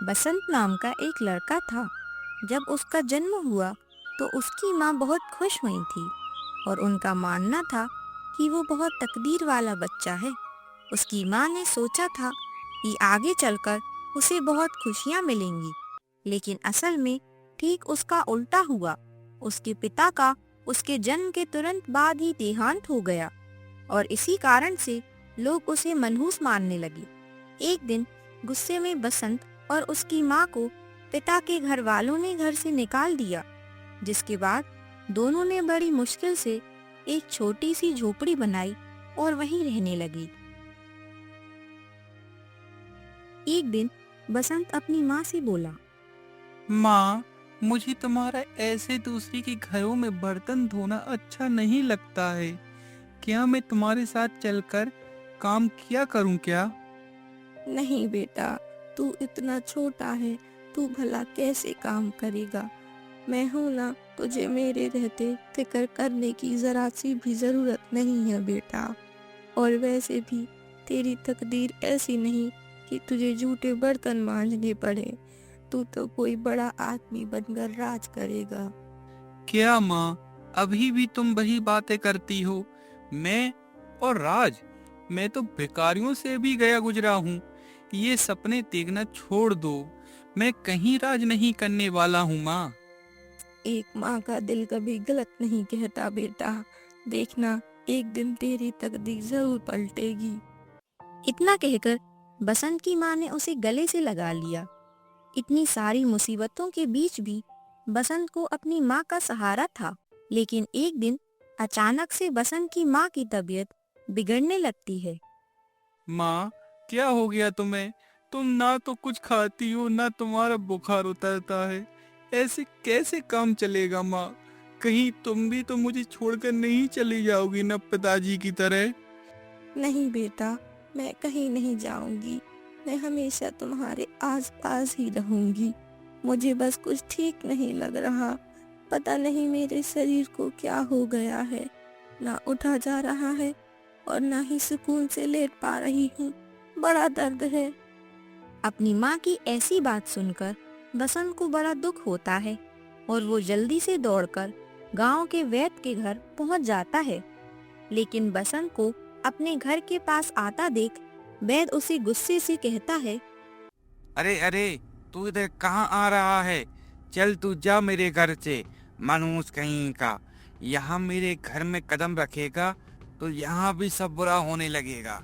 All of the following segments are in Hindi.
बसंत नाम का एक लड़का था। जब उसका जन्म हुआ तो उसकी माँ बहुत खुश हुई थी और उनका मानना था कि वो बहुत तकदीर वाला बच्चा है। उसकी माँ ने सोचा था कि आगे चलकर उसे बहुत खुशियाँ मिलेंगी, लेकिन असल में ठीक उसका उल्टा हुआ। उसके पिता का उसके जन्म के तुरंत बाद ही देहांत हो गया और इसी कारण से लोग उसे मनहूस मानने लगे। एक दिन गुस्से में बसंत और उसकी माँ को पिता के घर वालों ने घर से निकाल दिया, जिसके बाद दोनों ने बड़ी मुश्किल से एक छोटी सी झोपड़ी बनाई और वहीं रहने लगी। एक दिन बसंत अपनी माँ से बोला, माँ, मुझे तुम्हारा ऐसे दूसरे के घरों में बर्तन धोना अच्छा नहीं लगता है। क्या मैं तुम्हारे साथ चलकर काम किया करूँ क्या? नहीं बेटा, तू इतना छोटा है, तू भला कैसे काम करेगा। मैं हूं ना, तुझे मेरे रहते फिक्र करने की जरा सी भी जरूरत नहीं है बेटा। और वैसे भी तेरी तकदीर ऐसी नहीं कि तुझे जूठे बर्तन मांजने पड़े। तू तो कोई बड़ा आदमी बनकर राज करेगा। क्या माँ, अभी भी तुम वही बातें करती हो? मैं और राज, मैं तो भिखारियों से भी गया गुजरा हूँ। ये सपने देखना छोड़ दो। मैं कहीं राज नहीं करने वाला हूँ माँ। एक माँ का दिल कभी गलत नहीं कहता बेटा। देखना, एक दिन तेरी तकदीर जरूर पलटेगी। इतना कहकर बसंत की माँ ने उसे गले से लगा लिया। इतनी सारी मुसीबतों के बीच भी बसंत को अपनी माँ का सहारा था। लेकिन एक दिन अचानक से बसंत की माँ की तबीयत बिगड़ने लगती है। माँ, क्या हो गया तुम्हें? तुम ना तो कुछ खाती हो, ना तुम्हारा बुखार उतरता है। ऐसे कैसे काम चलेगा माँ? कहीं तुम भी तो मुझे छोड़कर नहीं चली जाओगी ना, पिताजी की तरह? नहीं बेटा, मैं कहीं नहीं जाऊंगी। मैं हमेशा तुम्हारे आसपास ही रहूंगी। मुझे बस कुछ ठीक नहीं लग रहा। पता नहीं मेरे शरीर को क्या हो गया है। ना उठा जा रहा है और ना ही सुकून से लेट पा रही हूँ। बड़ा दर्द है। अपनी माँ की ऐसी बात सुनकर बसंत को बड़ा दुख होता है और वो जल्दी से दौड़कर गांव के वैद्य के घर पहुंच जाता है। लेकिन बसंत को अपने घर के पास आता देख वैद्य उसे गुस्से से कहता है, अरे अरे, तू इधर कहाँ आ रहा है? चल तू जा मेरे घर से, मनहूस कहीं का। यहाँ मेरे घर में कदम रखेगा तो यहाँ भी सब बुरा होने लगेगा।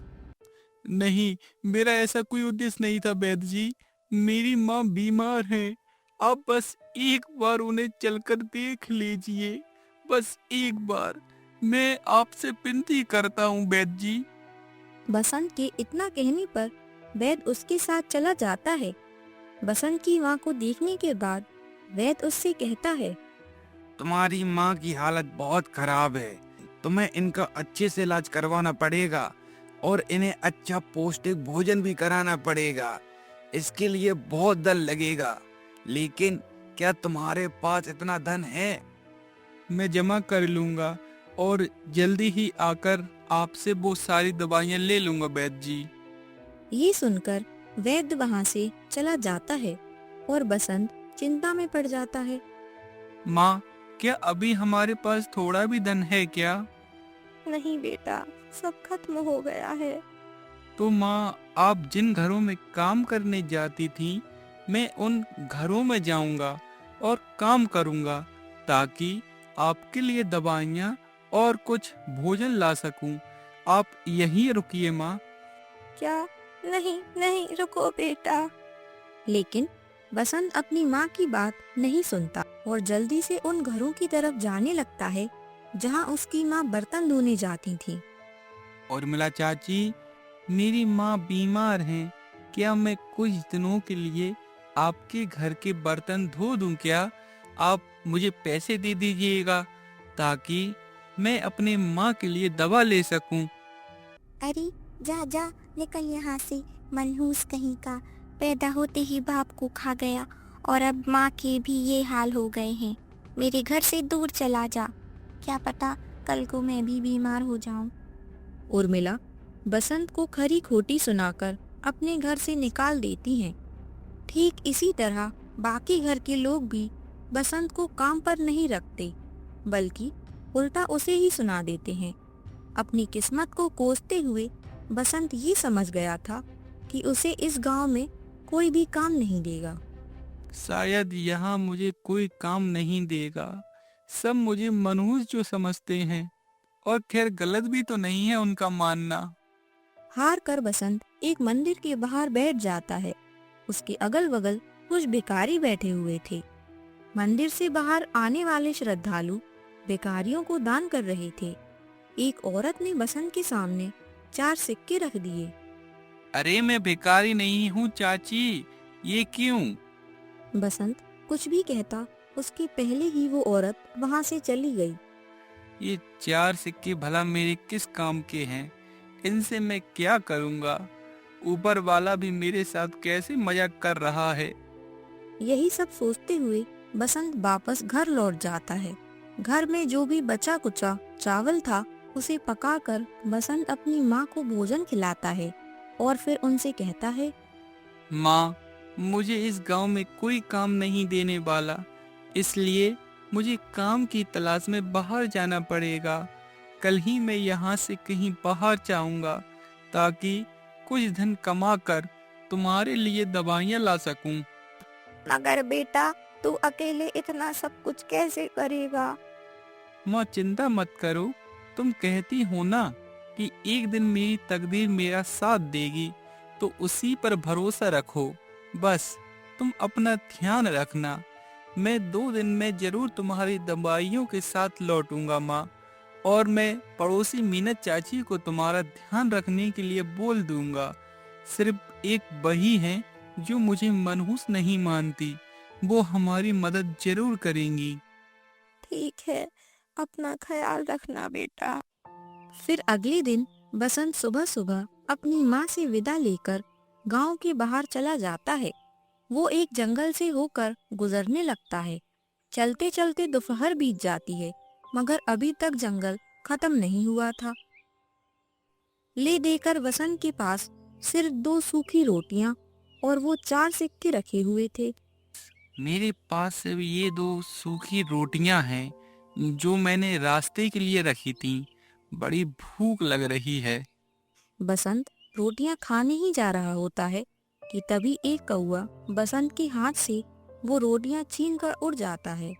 नहीं, मेरा ऐसा कोई उद्देश्य नहीं था वैद्य जी। मेरी माँ बीमार है। आप बस एक बार उन्हें चलकर देख लीजिए। बस एक बार। मैं आपसे विनती करता हूँ वैद्य जी। बसंत के इतना कहने पर वैद्य उसके साथ चला जाता है। बसंत की माँ को देखने के बाद वैद्य उससे कहता है, तुम्हारी माँ की हालत बहुत खराब है। तुम्हें इनका अच्छे से इलाज करवाना पड़ेगा और इन्हें अच्छा पौष्टिक भोजन भी कराना पड़ेगा। इसके लिए बहुत धन लगेगा, लेकिन क्या तुम्हारे पास इतना धन है? मैं जमा कर लूंगा और जल्दी ही आकर आपसे वो सारी दवाइयाँ ले लूंगा वैद्य जी। ये सुनकर वैद्य वहाँ से चला जाता है और बसंत चिंता में पड़ जाता है। माँ, क्या अभी हमारे पास थोड़ा भी धन है क्या? नहीं बेटा, सब खत्म हो गया है। तो माँ, आप जिन घरों में काम करने जाती थी, मैं उन घरों में जाऊंगा और काम करूंगा ताकि आपके लिए दवाइयाँ और कुछ भोजन ला सकूं। आप यहीं रुकिए माँ। क्या? नहीं नहीं, रुको बेटा। लेकिन बसंत अपनी माँ की बात नहीं सुनता और जल्दी से उन घरों की तरफ जाने लगता है जहाँ उसकी माँ बर्तन धोने जाती थी। उर्मिला चाची, मेरी माँ बीमार हैं। क्या मैं कुछ दिनों के लिए आपके घर के बर्तन धो दूं क्या? आप मुझे पैसे दे दीजिएगा ताकि मैं अपने माँ के लिए दवा ले सकूं। अरे जा जा, निकल यहाँ से, मनहूस कहीं का। पैदा होते ही बाप को खा गया और अब माँ के भी ये हाल हो गए हैं। मेरे घर से दूर चला जा, क्या पता कल को मैं भी बीमार हो जाऊं। उर्मिला बसंत को खरी खोटी सुनाकर अपने घर से निकाल देती हैं। ठीक इसी तरह बाकी घर के लोग भी बसंत को काम पर नहीं रखते, बल्कि उल्टा उसे ही सुना देते हैं। अपनी किस्मत को कोसते हुए बसंत ये समझ गया था कि उसे इस गांव में कोई भी काम नहीं देगा। शायद यहाँ मुझे कोई काम नहीं देगा। सब मुझे मनहूस जो समझते हैं, और खैर गलत भी तो नहीं है उनका मानना। हार कर बसंत एक मंदिर के बाहर बैठ जाता है। उसके अगल बगल कुछ भिखारी बैठे हुए थे। मंदिर से बाहर आने वाले श्रद्धालु भिखारियों को दान कर रहे थे। एक औरत ने बसंत के सामने 4 सिक्के रख दिए। अरे मैं भिखारी नहीं हूँ चाची, ये क्यों? बसंत कुछ भी कहता उसके पहले ही वो औरत वहां से चली गई। ये 4 सिक्के भला मेरे किस काम के हैं? इनसे मैं क्या करूँगा? ऊपर वाला भी मेरे साथ कैसे मजाक कर रहा है। यही सब सोचते हुए बसंत वापस घर लौट जाता है। घर में जो भी बचा कुचा चावल था उसे पकाकर बसंत अपनी माँ को भोजन खिलाता है और फिर उनसे कहता है, माँ, मुझे इस गांव में कोई काम नहीं देने वाला, इसलिए मुझे काम की तलाश में बाहर जाना पड़ेगा। कल ही मैं यहाँ से कहीं बाहर जाऊंगा ताकि कुछ धन कमाकर तुम्हारे लिए दवाइयाँ ला सकूं। मगर बेटा, तू अकेले इतना सब कुछ कैसे करेगा? माँ चिंता मत करो, तुम कहती हो ना कि एक दिन मेरी तकदीर मेरा साथ देगी, तो उसी पर भरोसा रखो। बस तुम अपना ध्यान रखना। मैं 2 दिन में जरूर तुम्हारी दवाइयों के साथ लौटूंगा माँ, और मैं पड़ोसी मीनत चाची को तुम्हारा ध्यान रखने के लिए बोल दूंगा। सिर्फ एक वही है जो मुझे मनहूस नहीं मानती, वो हमारी मदद जरूर करेंगी। ठीक है, अपना ख्याल रखना बेटा। फिर अगले दिन बसंत सुबह सुबह अपनी माँ से विदा लेकर गांव के बाहर चला जाता है। वो एक जंगल से होकर गुजरने लगता है। चलते चलते दोपहर बीत जाती है, मगर अभी तक जंगल खत्म नहीं हुआ था। ले देकर बसंत के पास सिर्फ 2 सूखी रोटियां और वो 4 सिक्के रखे हुए थे। मेरे पास सिर्फ ये 2 सूखी रोटियां हैं जो मैंने रास्ते के लिए रखी थी। बड़ी भूख लग रही है। बसंत रोटियां खाने ही जा रहा होता है कि तभी एक कौवा बसंत के हाथ से वो रोटियां छीन कर उड़ जाता है।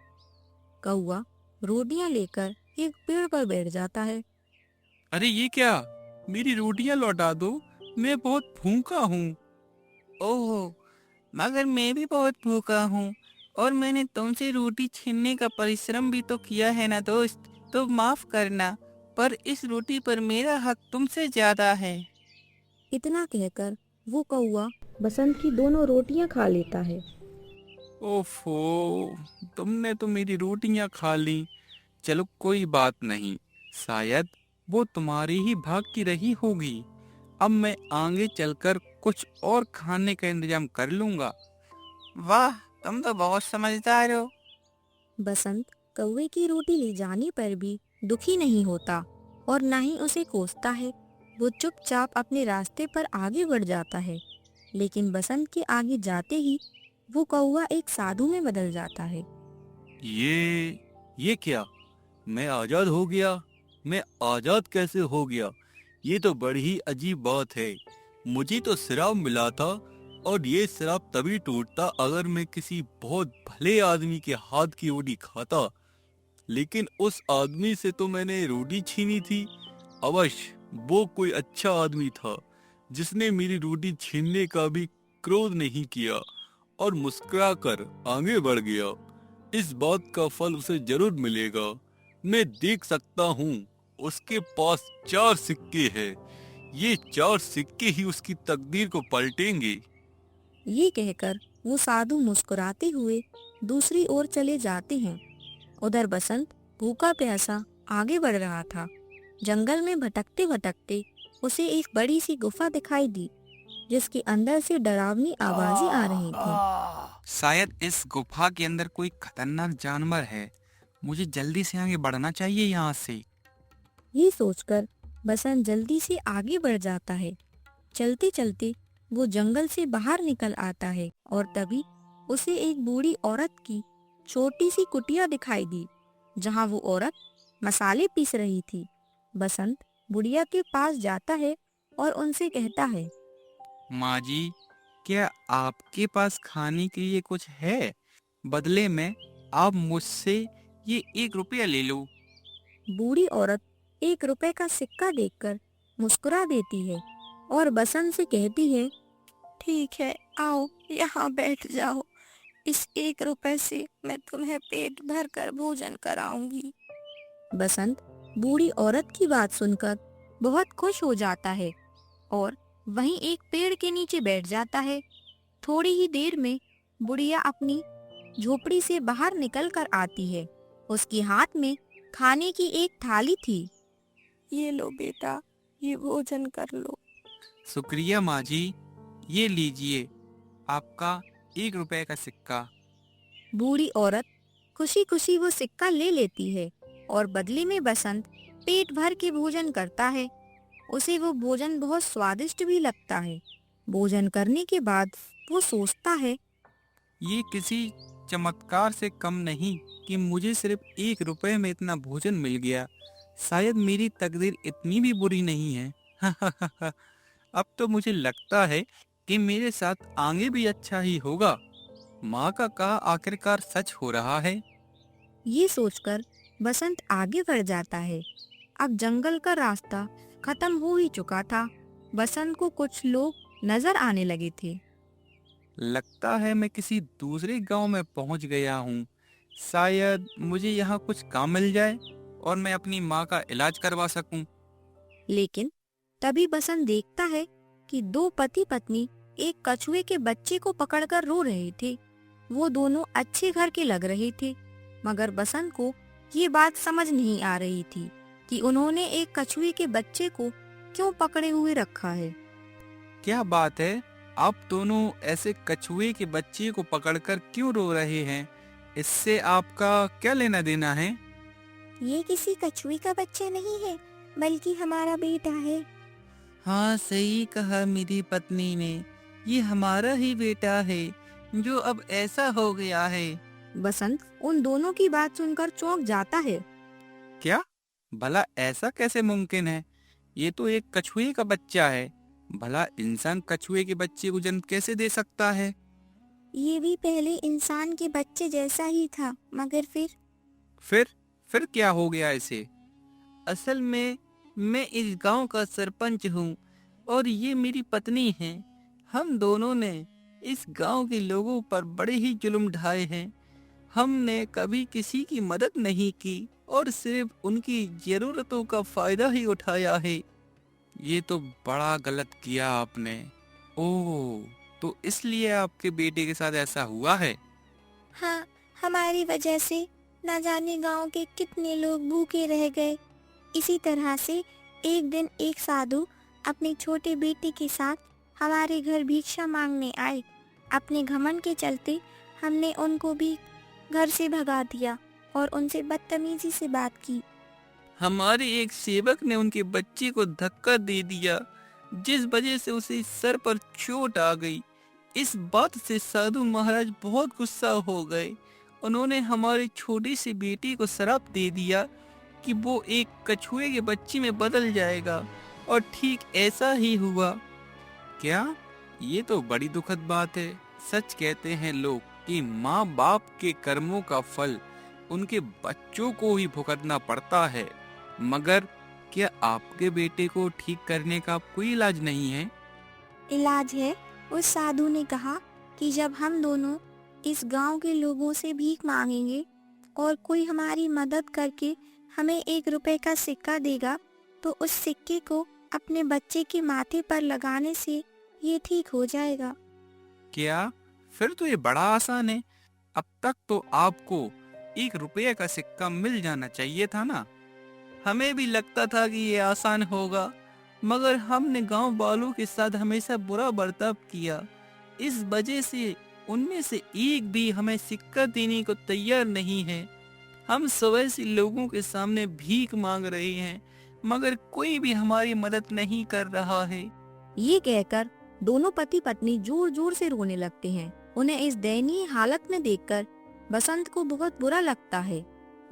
कौवा रोटियां लेकर एक पेड़ पर बैठ जाता है। अरे ये क्या? मेरी रोटियां लौटा दो, मैं बहुत भूखा हूँ। ओह, मगर मैं भी बहुत भूखा हूँ, और मैंने तुमसे रोटी छीनने का परिश्रम भी तो किया है ना दोस्त, तो माफ करना, पर इस रोटी पर मेरा हक तुमसे ज्यादा है। इतना कहकर वो कौवा बसंत की दोनों रोटियां खा लेता है। ओफो, तुमने तो मेरी रोटियां खा ली। चलो कोई बात नहीं, शायद वो तुम्हारी ही भाग की रही होगी। अब मैं आगे चलकर कुछ और खाने का इंतजाम कर लूंगा। वाह, तुम तो बहुत समझदार हो। बसंत कौवे की रोटी ले जाने पर भी दुखी नहीं होता और न ही उसे कोसता है। वो चुपचाप अपने रास्ते पर आगे बढ़ जाता है। लेकिन बसंत के आगे जाते ही वो कौवा एक साधु में बदल जाता है। ये क्या? मैं आजाद हो गया? मैं आजाद कैसे हो गया? ये तो बड़ी ही अजीब बात है। मुझे तो श्राप मिला था, और ये श्राप तभी टूटता अगर मैं किसी बहुत भले आदमी के हाथ की रोटी खाता। लेकिन उस आदमी से तो मैंने रोटी छीनी थी। अवश्य वो कोई अच्छा आदमी था जिसने मेरी रोटी छीनने का भी क्रोध नहीं किया और मुस्कुराकर आगे बढ़ गया। इस बात का फल उसे जरूर मिलेगा। मैं देख सकता हूँ उसके पास 4 सिक्के हैं। ये 4 सिक्के ही उसकी तकदीर को पलटेंगे। ये कहकर वो साधु मुस्कुराते हुए दूसरी ओर चले जाते हैं। उधर बसंत भूखा प्यासा आगे बढ़ रहा था। जंगल में भटकते भटकते उसे एक बड़ी सी गुफा दिखाई दी, जिसके अंदर से डरावनी आवाजें आ रही थी। शायद इस गुफा के अंदर कोई खतरनाक जानवर है। मुझे जल्दी से आगे बढ़ना चाहिए यहाँ से। ये सोचकर बसंत जल्दी से आगे बढ़ जाता है। चलते चलते वो जंगल से बाहर निकल आता है और तभी उसे एक बूढ़ी औरत की छोटी सी कुटिया दिखाई दी, जहाँ वो औरत मसाले पीस रही थी। बसंत बुढ़िया के पास जाता है और उनसे कहता है, माँ जी, क्या आपके पास खाने के लिए कुछ है? बदले में आप मुझसे ये 1 रुपया ले लो। बूढ़ी औरत 1 रुपए का सिक्का देखकर मुस्कुरा देती है और बसंत से कहती है, ठीक है, आओ यहाँ बैठ जाओ। इस 1 रुपए से मैं तुम्हें पेट भर कर भोजन कराऊंगी। बसंत बूढ़ी औरत की बात सुनकर बहुत खुश हो जाता है और वहीं एक पेड़ के नीचे बैठ जाता है। थोड़ी ही देर में बुढ़िया अपनी झोपड़ी से बाहर निकल कर आती है। उसके हाथ में खाने की एक थाली थी। ये लो बेटा, ये भोजन कर लो। शुक्रिया माँ जी, ये लीजिए आपका 1 रुपए का सिक्का। बूढ़ी औरत खुशी खुशी वो सिक्का ले लेती है और बदले में बसंत पेट भर के भोजन करता है। उसे वो भोजन बहुत स्वादिष्ट भी लगता है। भोजन करने के बाद वो सोचता है, ये किसी चमत्कार से कम नहीं कि मुझे सिर्फ 1 रुपए में इतना भोजन मिल गया। शायद मेरी तकदीर इतनी भी बुरी नहीं है। अब तो मुझे लगता है कि मेरे साथ आगे भी अच्छा ही होगा। माँ का कहा आखिरकार सच हो रहा है। ये सोचकर बसंत आगे बढ़ जाता है। अब जंगल का रास्ता खत्म हो ही चुका था। बसंत को कुछ लोग नजर आने लगे थे। लगता है मैं किसी दूसरे गांव में पहुंच गया हूँ। शायद मुझे यहाँ कुछ काम मिल जाए और मैं अपनी माँ का इलाज करवा सकूं। लेकिन तभी बसंत देखता है कि 2 पति पत्नी एक कछुए के बच्चे को पकड़कर रो रहे थे। वो दोनों अच्छे घर के लग रहे थे, मगर बसंत को ये बात समझ नहीं आ रही थी कि उन्होंने एक कछुए के बच्चे को क्यों पकड़े हुए रखा है। क्या बात है, आप दोनों ऐसे कछुए के बच्चे को पकड़कर क्यों रो रहे हैं? इससे आपका क्या लेना देना है? ये किसी कछुए का बच्चा नहीं है, बल्कि हमारा बेटा है। हाँ, सही कहा मेरी पत्नी ने। ये हमारा ही बेटा है जो अब ऐसा हो गया है। बसंत उन दोनों की बात सुनकर चौंक जाता है। क्या? भला ऐसा कैसे मुमकिन है? ये तो एक कछुए का बच्चा है। भला इंसान कछुए के बच्चे को जन्म कैसे दे सकता है? ये भी पहले इंसान के बच्चे जैसा ही था, मगर फिर क्या हो गया इसे? असल में मैं इस गांव का सरपंच हूँ और ये मेरी पत्नी है। हम दोनों ने इस गांव के लोगों पर बड़े ही जुल्म ढाए हैं। हमने कभी किसी की मदद नहीं की और सिर्फ उनकी जरूरतों का फायदा ही उठाया है। ये तो बड़ा गलत किया आपने। ओह, तो इसलिए आपके बेटे के साथ ऐसा हुआ है? हाँ, हमारी वजह से न जाने गांव के कितने लोग भूखे रह गए। इसी तरह से एक दिन एक साधु अपने छोटे बेटे के साथ हमारे घर भिक्षा मांगने आए। अपने घमंड के चलते हमने उनको भी घर से भगा दिया और उनसे बदतमीजी से बात की। हमारे एक सेवक ने उनके बच्चे को धक्का दे दिया, जिस वजह से उसे सर पर चोट आ गई। इस बात से साधु महाराज बहुत गुस्सा हो गए। उन्होंने हमारे छोटे से बेटे को श्राप दे दिया कि वो एक कछुए के बच्चे में बदल जाएगा, और ठीक ऐसा ही हुआ। क्या? ये तो बड़ी दुखद बात है। सच कहते हैं लोग कि माँ बाप के कर्मों का फल उनके बच्चों को ही भुगतना पड़ता है। मगर क्या आपके बेटे को ठीक करने का कोई इलाज नहीं है? इलाज है। उस साधु ने कहा कि जब हम दोनों इस गांव के लोगों से भीख मांगेंगे और कोई हमारी मदद करके हमें 1 रुपए का सिक्का देगा, तो उस सिक्के को अपने बच्चे के माथे पर लगाने से ये ठीक हो जाएगा। क्या? फिर तो ये बड़ा आसान है। अब तक तो आपको 1 रुपये का सिक्का मिल जाना चाहिए था ना। हमें भी लगता था कि ये आसान होगा, मगर हमने गांव वालों के साथ हमेशा बुरा बर्ताव किया। इस वजह से उनमें से एक भी हमें सिक्का देने को तैयार नहीं है। हम सुबह से लोगों के सामने भीख मांग रहे हैं, मगर कोई भी हमारी मदद नहीं कर रहा है। ये कहकर दोनों पति पत्नी जोर जोर से रोने लगते हैं। उन्हें इस दयनीय हालत में देखकर बसंत को बहुत बुरा लगता है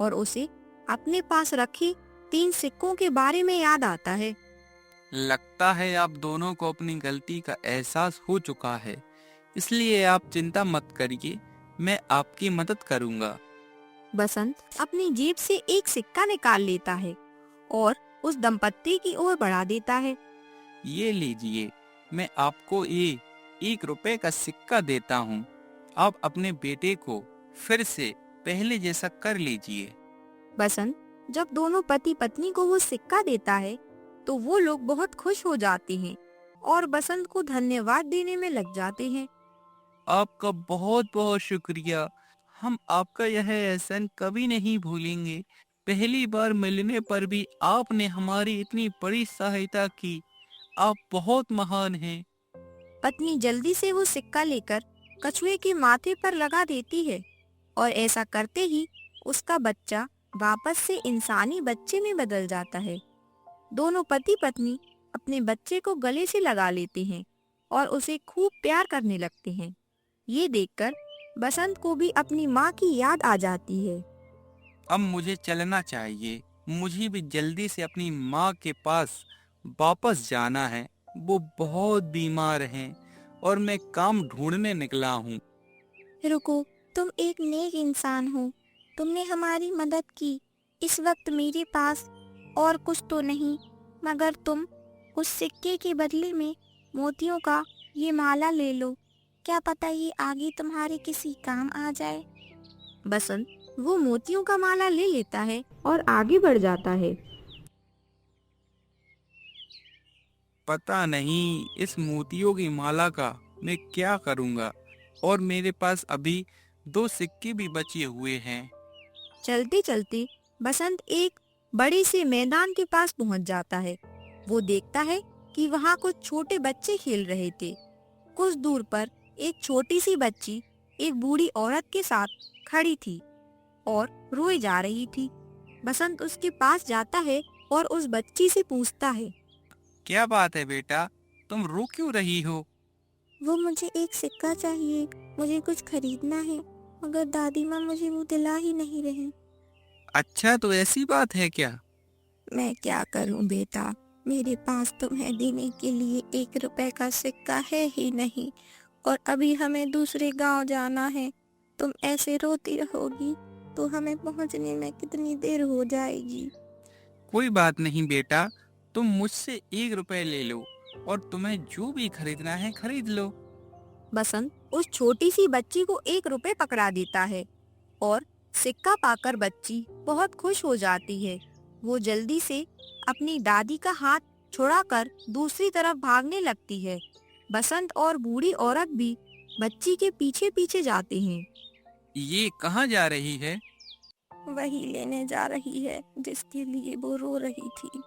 और उसे अपने पास रखे 3 सिक्कों के बारे में याद आता है। लगता है आप दोनों को अपनी गलती का एहसास हो चुका है, इसलिए आप चिंता मत करिए, मैं आपकी मदद करूंगा। बसंत अपनी जेब से एक सिक्का निकाल लेता है और उस दंपत्ति की ओर बढ़ा देता है। ये लीजिए, मैं आपको ये 1 रुपए का सिक्का देता हूँ। आप अपने बेटे को फिर से पहले जैसा कर लीजिए। बसंत जब दोनों पति पत्नी को वो सिक्का देता है तो वो लोग बहुत खुश हो जाते हैं और बसंत को धन्यवाद देने में लग जाते हैं। आपका बहुत बहुत शुक्रिया। हम आपका यह एहसान कभी नहीं भूलेंगे। पहली बार मिलने पर भी आपने हमारी इतनी बड़ी सहायता की। आप बहुत महान हैं। पत्नी जल्दी से वो सिक्का लेकर कछुए के माथे पर लगा देती है और ऐसा करते ही उसका बच्चा वापस से इंसानी बच्चे में बदल जाता है। दोनों पति पत्नी अपने बच्चे को गले से लगा लेते हैं और उसे खूब प्यार करने लगते हैं। ये देखकर बसंत को भी अपनी माँ की याद आ जाती है। अब मुझे चलना चाहिए। मुझे भी जल्दी से अपनी माँ के पास वापस जाना है। वो बहुत बीमार हैं और मैं काम ढूंढने निकला हूँ। रुको, तुम एक नेक इंसान हो। तुमने हमारी मदद की। इस वक्त मेरे पास और कुछ तो नहीं, मगर तुम उस सिक्के के बदले में मोतियों का ये माला ले लो। क्या पता ये आगे तुम्हारे किसी काम आ जाए। बसंत वो मोतियों का माला ले लेता है और आगे बढ़ जाता है। पता नहीं इस मोतियों की माला का मैं क्या करूँगा, और मेरे पास अभी 2 सिक्के भी बचे हुए हैं। चलते चलते बसंत एक बड़े से मैदान के पास पहुंच जाता है। वो देखता है कि वहाँ कुछ छोटे बच्चे खेल रहे थे। कुछ दूर पर एक छोटी सी बच्ची एक बूढ़ी औरत के साथ खड़ी थी और रोए जा रही थी। बसंत उसके पास जाता है और उस बच्ची से पूछता है, क्या बात है बेटा, तुम रो क्यों रही हो? वो मुझे एक सिक्का चाहिए। मुझे कुछ खरीदना है, मगर दादी माँ मुझे वो दिला ही नहीं रही। अच्छा, तो ऐसी बात है क्या? मैं क्या करूं बेटा, मेरे पास तुम्हें देने के लिए 1 रुपए का सिक्का है ही नहीं, और अभी हमें दूसरे गांव जाना है। तुम ऐसे रोती रहोगी तो हमें पहुंचने में कितनी देर हो जाएगी। कोई बात नहीं बेटा, तुम मुझसे 1 रुपए ले लो और तुम्हें जो भी खरीदना है खरीद लो। बसंत उस छोटी सी बच्ची को 1 रुपए पकड़ा देता है और सिक्का पाकर बच्ची बहुत खुश हो जाती है। वो जल्दी से अपनी दादी का हाथ छुड़ाकर दूसरी तरफ भागने लगती है। बसंत और बूढ़ी औरत भी बच्ची के पीछे पीछे जाते हैं। ये कहाँ जा रही है? वही लेने जा रही है जिसके लिए वो रो रही थी।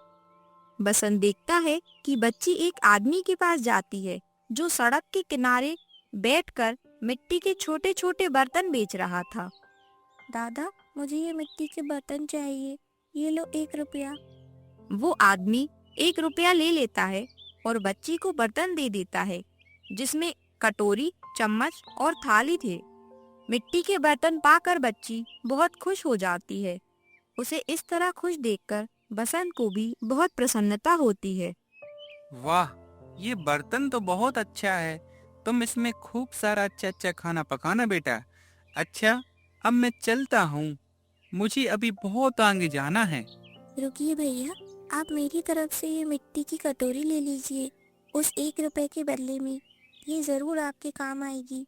बसंत देखता है कि बच्ची एक आदमी के पास जाती है जो सड़क के किनारे बैठकर मिट्टी के छोटे छोटे बर्तन बेच रहा था। दादा, मुझे ये मिट्टी के बर्तन चाहिए। ये लो 1 रुपया। वो आदमी 1 रुपया ले लेता है और बच्ची को बर्तन दे देता है जिसमें कटोरी, चम्मच और थाली थे। मिट्टी के बर्तन पाकर बच्ची बहुत खुश हो जाती है। उसे इस तरह खुश देखकर बसंत को भी बहुत प्रसन्नता होती है। वाह, ये बर्तन तो बहुत अच्छा है। तुम इसमें खूब सारा अच्छा अच्छा खाना पकाना बेटा। अच्छा, अब मैं चलता हूँ, मुझे अभी बहुत आगे जाना है। रुकिए भैया, आप मेरी तरफ से ये मिट्टी की कटोरी ले लीजिए उस 1 रुपए के बदले में। ये जरूर आपके काम आएगी।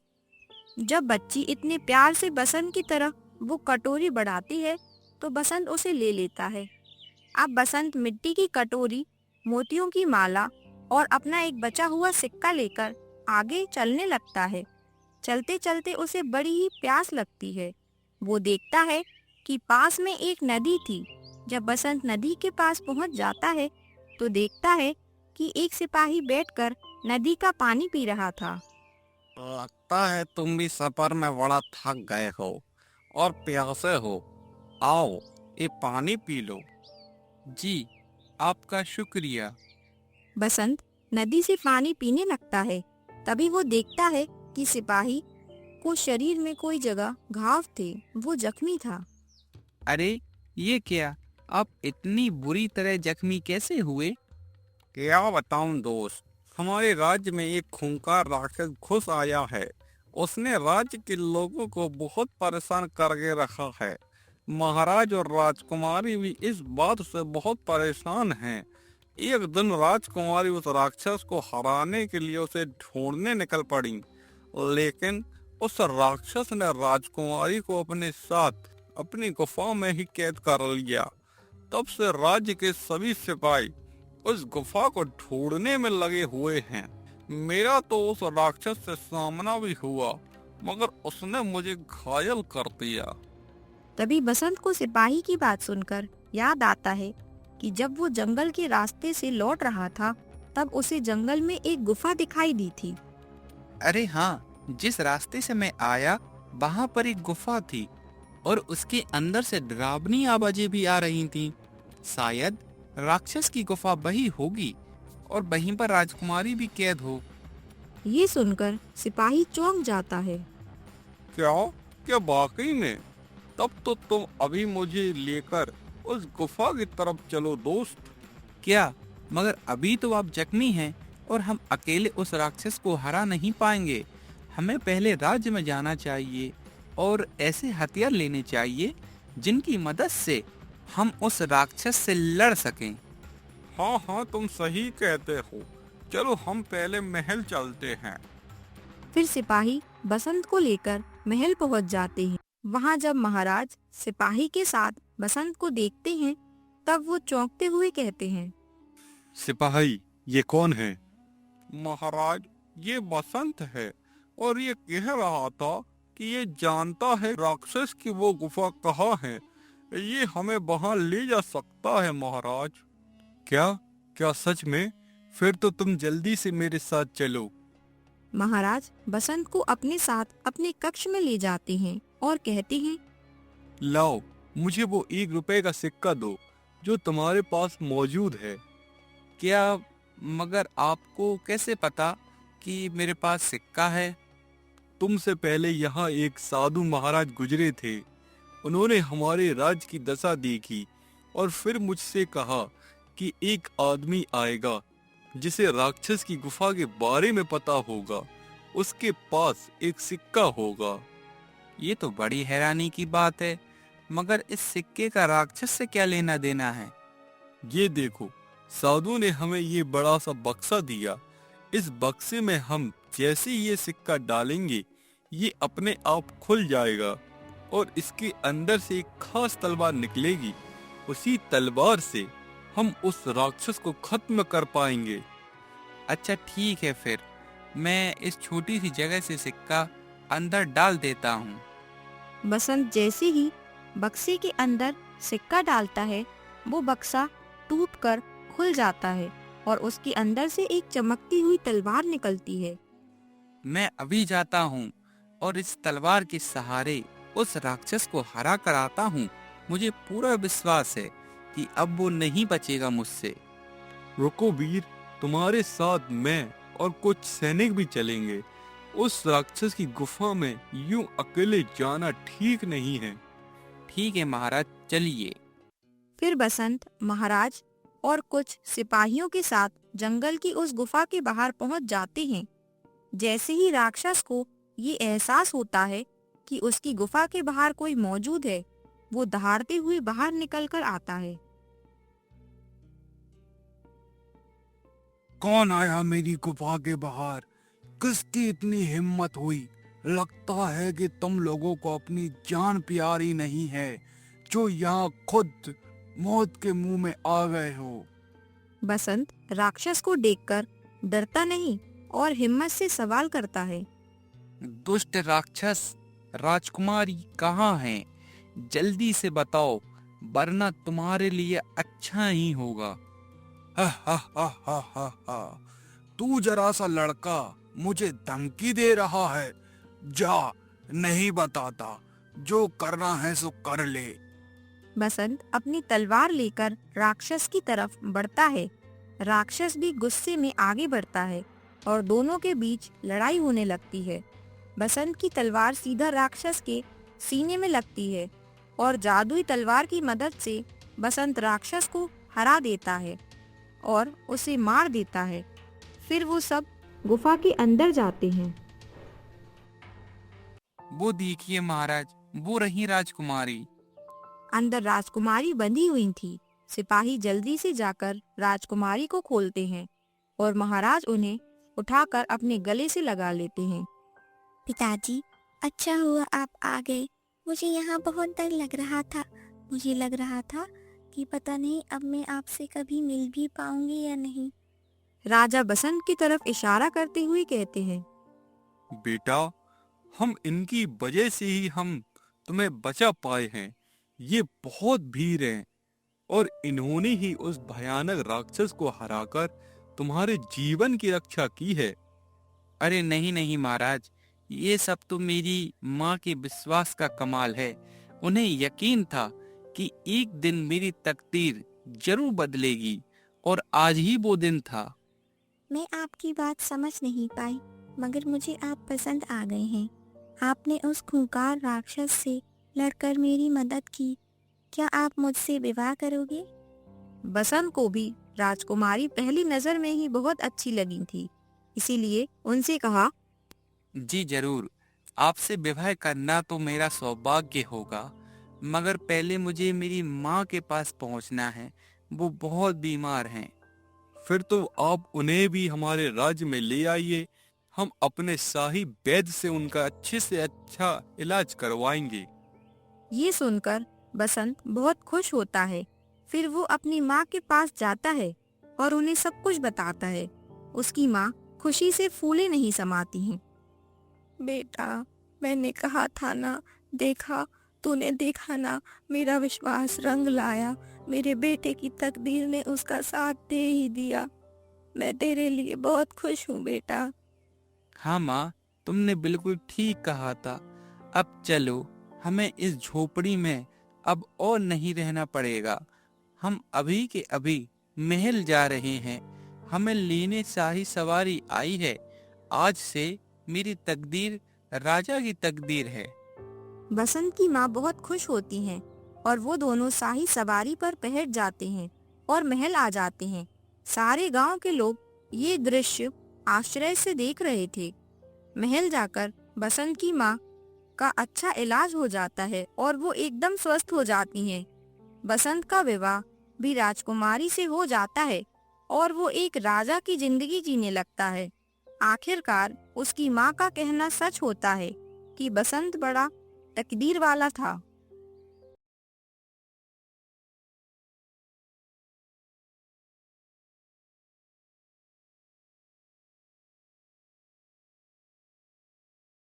जब बच्ची इतने प्यार से बसंत की तरफ वो कटोरी बढ़ाती है तो बसंत उसे ले लेता है। अब बसंत मिट्टी की कटोरी, मोतियों की माला और अपना एक बचा हुआ सिक्का लेकर आगे चलने लगता है। चलते चलते उसे बड़ी ही प्यास लगती है। वो देखता है कि पास में एक नदी थी। जब बसंत नदी के पास पहुंच जाता है तो देखता है कि एक सिपाही बैठकर नदी का पानी पी रहा था। लगता है तुम भी सफर में बड़ा थक गए हो और प्यासे हो। आओ, ये पानी पी लो। जी, आपका शुक्रिया। बसंत नदी से पानी पीने लगता है। तभी वो देखता है कि सिपाही को शरीर में कोई जगह घाव थे, वो जख्मी था। अरे ये क्या, आप इतनी बुरी तरह जख्मी कैसे हुए? क्या बताऊं दोस्त, हमारे राज्य में एक खूंखार राक्षस घुस आया है। उसने राज्य के लोगों को बहुत परेशान करके रखा है। महाराज और राजकुमारी भी इस बात से बहुत परेशान हैं। एक दिन राजकुमारी उस राक्षस को हराने के लिए उसे ढूंढने निकल पड़ी, लेकिन उस राक्षस ने राजकुमारी को अपने साथ अपनी गुफा में ही कैद कर लिया। तब से राज्य के सभी सिपाही उस गुफा को ढूंढने में लगे हुए हैं। मेरा तो उस राक्षस से सामना भी हुआ, मगर उसने मुझे घायल कर दिया। तभी बसंत को सिपाही की बात सुनकर याद आता है कि जब वो जंगल के रास्ते से लौट रहा था, तब उसे जंगल में एक गुफा दिखाई दी थी। अरे हाँ, जिस रास्ते से मैं आया वहाँ पर एक गुफा थी और उसके अंदर से डरावनी आवाजें भी आ रही थीं। शायद राक्षस की गुफा वही होगी और वहीं पर राजकुमारी भी कैद हो। ये सुनकर सिपाही चौंक जाता है। क्या क्या वाकई में? तब तो तुम अभी मुझे लेकर उस गुफा की तरफ चलो दोस्त। क्या? मगर अभी तो आप जख्मी हैं और हम अकेले उस राक्षस को हरा नहीं पाएंगे। हमें पहले राज्य में जाना चाहिए और ऐसे हथियार लेने चाहिए जिनकी मदद से हम उस राक्षस से लड़ सकें। हाँ हाँ, तुम सही कहते हो। चलो हम पहले महल चलते हैं। फिर सिपाही बसंत को लेकर महल पहुंच जाते हैं। वहां जब महाराज सिपाही के साथ बसंत को देखते हैं, तब वो चौंकते हुए कहते हैं, सिपाही, ये कौन है? महाराज, ये बसंत है और ये कह रहा था कि ये जानता है राक्षस की वो गुफा कहाँ है। ये हमें वहाँ ले जा सकता है महाराज। क्या क्या सच में? फिर तो तुम जल्दी से मेरे साथ चलो। महाराज बसंत को अपने साथ अपने कक्ष में ले जाते हैं और कहते हैं, लाओ, मुझे वो 1 रुपए का सिक्का दो जो तुम्हारे पास मौजूद है। क्या? मगर आपको कैसे पता कि मेरे पास सिक्का है? तुमसे पहले यहाँ एक साधु महाराज गुजरे थे। उन्होंने हमारे राज्य की दशा देखी और फिर मुझसे कहा कि एक आदमी आएगा जिसे राक्षस की गुफा के बारे में पता होगा। उसके पास एक सिक्का होगा। ये तो बड़ी हैरानी की बात है, मगर इस सिक्के का राक्षस से क्या लेना देना है? ये देखो, साधु ने हमें ये बड़ा सा बक्सा दिया। इस बक्से में हम जैसे ये सिक्का डालेंगे, ये अपने आप खुल जाएगा और इसके अंदर से एक खास तलवार निकलेगी। उसी तलवार से हम उस राक्षस को खत्म कर पाएंगे। अच्छा ठीक है, फिर मैं इस छोटी सी जगह से सिक्का अंदर डाल देता हूँ। बसंत जैसे ही बक्से के अंदर सिक्का डालता है, वो बक्सा टूटकर खुल जाता है और उसके अंदर से एक चमकती हुई तलवार निकलती है। मैं अभी जाता हूँ और इस तलवार के सहारे उस राक्षस को हरा कर आता हूँ। मुझे पूरा विश्वास है कि अब वो नहीं बचेगा मुझसे। रुको वीर, तुम्हारे साथ मैं और कुछ सैनिक भी चलेंगे। उस राक्षस की गुफा में यूं अकेले जाना ठीक नहीं है। ठीक है महाराज, चलिए। फिर बसंत महाराज और कुछ सिपाहियों के साथ जंगल की उस गुफा के बाहर पहुंच जाते हैं। जैसे ही राक्षस को ये एहसास होता है कि उसकी गुफा के बाहर कोई मौजूद है, वो दहाड़ते हुए बाहर निकलकर आता है। कौन आया मेरी गुफा के बाहर? किसकी इतनी हिम्मत हुई? लगता है कि तुम लोगों को अपनी जान प्यारी नहीं है, जो यहाँ खुद मौत के मुंह में आ गए हो। बसंत राक्षस को देखकर डरता नहीं और हिम्मत से सवाल करता है, दुष्ट राक्षस, राजकुमारी कहाँ है? जल्दी से बताओ, वरना तुम्हारे लिए अच्छा ही होगा। हा हा हा हा हा हा। तू जरा सा लड़का मुझे धमकी दे रहा है। जा, नहीं बताता, जो करना है सो कर ले। बसंत अपनी तलवार लेकर राक्षस की तरफ बढ़ता है राक्षस भी गुस्से में आगे बढ़ता है और दोनों के बीच लड़ाई होने लगती है। बसंत की तलवार सीधा राक्षस के सीने में लगती है और जादुई तलवार की मदद से बसंत राक्षस को हरा देता है और उसे मार देता है। फिर वो सब गुफा के अंदर जाते हैं। वो देखिए महाराज, वो रही राजकुमारी। अंदर राजकुमारी बंधी हुई थी। सिपाही जल्दी से जाकर राजकुमारी को खोलते हैं और महाराज उन्हें उठाकर अपने गले से लगा लेते हैं। पिताजी, अच्छा हुआ आप आ गए। मुझे यहाँ बहुत डर लग रहा था। मुझे लग रहा था कि पता नहीं अब मैं आपसे कभी मिल भी पाऊंगी या नहीं। राजा बसंत की तरफ इशारा करते हुए कहते हैं, बेटा, हम इनकी वजह से ही हम तुम्हें बचा पाए हैं। ये बहुत भीर हैं और इन्होंने ही उस भयानक राक्षस को हराकर तुम्हारे जीवन की रक्षा की है। अरे नहीं नहीं महाराज, ये सब तो मेरी माँ के विश्वास का कमाल है। उन्हें यकीन था कि एक दिन मेरी तकदीर जरूर बदलेगी और आज ही वो दिन था। मैं आपकी बात समझ नहीं पाई, मगर मुझे आप पसंद आ गए हैं। आपने उस खूंखार राक्षस से लड़कर मेरी मदद की। क्या आप मुझसे विवाह करोगे? बसंत को भी राजकुमारी पहली नजर में ही बहुत अच्छी लगी थी, इसीलिए उनसे कहा, जी जरूर, आपसे विवाह करना तो मेरा सौभाग्य होगा, मगर पहले मुझे मेरी माँ के पास पहुँचना है। वो बहुत बीमार हैं। फिर तो आप उन्हें भी हमारे राज्य में ले आइए। हम अपने शाही वैद्य से उनका अच्छे से अच्छा इलाज करवाएंगे। ये सुनकर बसंत बहुत खुश होता है। फिर वो अपनी माँ के पास जाता है और उन्हें सब कुछ बताता है। उसकी माँ खुशी से फूले नहीं समाती हैं। बेटा, मैंने कहा था ना, देखा, तूने देखा ना, मेरा विश्वास रंग लाया। मेरे बेटे की तकदीर ने उसका साथ दे ही दिया। मैं तेरे लिए बहुत खुश हूँ बेटा। हाँ माँ, तुमने बिल्कुल ठीक कहा था। अब चलो, हमें इस झोपड़ी में अब और नहीं रहना पड़ेगा। हम अभी के अभी महल जा रहे हैं। हमें लेने शाही सवारी आई है। आज से मेरी तकदीर राजा की तकदीर है। बसंत की माँ बहुत खुश होती हैं और वो दोनों शाही सवारी पर बैठ जाते हैं और महल आ जाते हैं। सारे गांव के लोग ये दृश्य आश्चर्य से देख रहे थे। महल जाकर बसंत की माँ का अच्छा इलाज हो जाता है और वो एकदम स्वस्थ हो जाती हैं। बसंत का विवाह भी राजकुमारी से हो जाता है और वो एक राजा की जिंदगी जीने लगता है। आखिरकार उसकी माँ का कहना सच होता है कि बसंत बड़ा तकदीर वाला था।